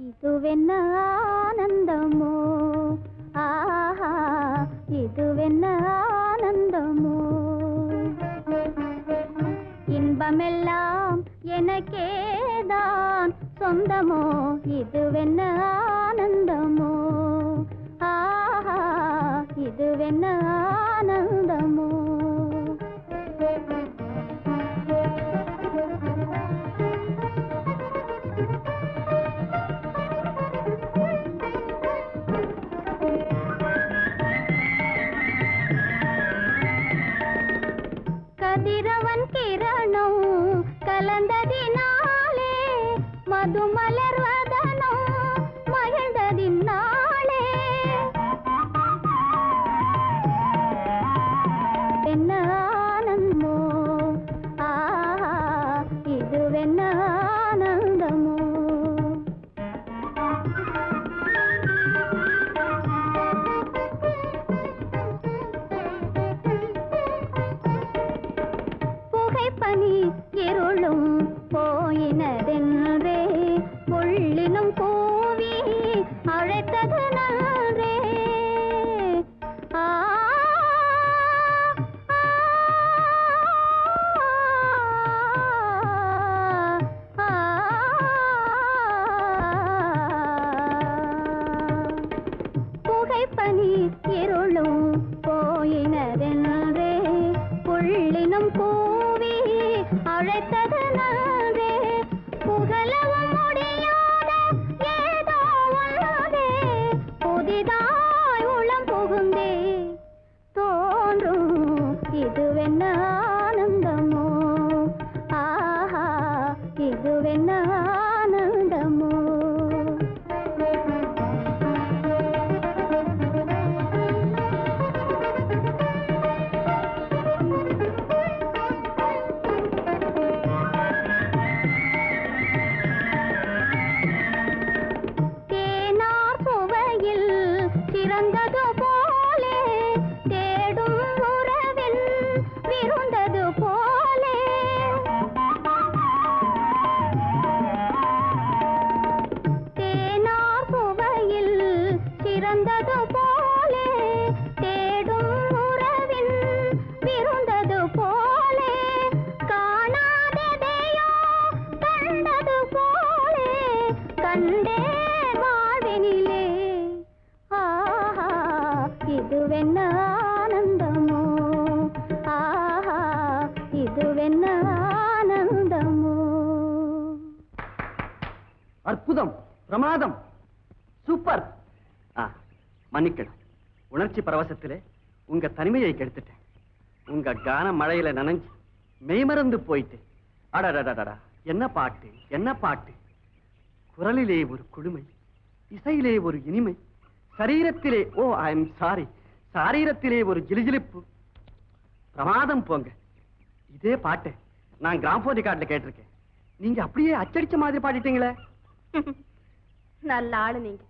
இதுவென்ன ஆனந்தமோ ஆஹா இதுவென்ன ஆனந்தமோ இன்பமெல்லாம் எனக்கேதான் சொந்தமோ இதுவென்ன ஆனந்தமோ ஆஹா இதுவென்ன ஆனந்தமோ கதிரவன் கிரணம் கலந்ததினாலே மது மலர்வதனம் மகிழ்ந்ததினாலே என்ன ஆனந்தமோ ஆஹா இதுவென்ன ஆனந்தமோ புகைப்பனி இருளும் போயினதென்றே புள்ளினும் கூவி அழைத்தது நன்றே புகைப்பனி இருளும் போயினதென்றே புள்ளினும் கூவி அழைத்தது நன்றே புகழவும் முடியாத ஏதோ உள்ளதே புதிதாய் உளம் புகுந்தே தோன்றும் இதுவென்ன ஆனந்தமோ ஆஹா இதுவென்ன ஆனந்தமோ சிறந்தது போலே தேடும் உறவில் விருந்தது போலே தேனார் சுவையில் சிறந்தது போலே தேடும் உறவில் விருந்தது போலே காணாததையோ கண்டது போலே கண்டே வாழ்வினிலே இதுவென்ன ஆனந்தமோ ஆஹா இதுவென்ன ஆனந்தமோ அற்புதம் பிரமாதம் சூப்பர் மன்னிக்கணும் உணர்ச்சி பரவசத்திலே உங்க தனிமையை கெடுத்துட்டேன் உங்க கான மழையில நனைஞ்சு மெய்மறந்து போயிட்டு அடடடடா என்ன பாட்டு என்ன பாட்டு குரலிலே ஒரு குளுமை இசையிலே ஒரு இனிமை சரீரத்திலே ஓ ஐ எம் சாரி சாரீரத்திலே ஒரு ஜிலிஜிலிப்பு பிரமாதம் போங்க இதே பாட்டு நான் கிராமபோன் ரெக்கார்ட்ல கேட்டிருக்கேன் நீங்க அப்படியே அச்சடிச்ச மாதிரி பாடிட்டீங்களே நல்ல ஆளு நீங்க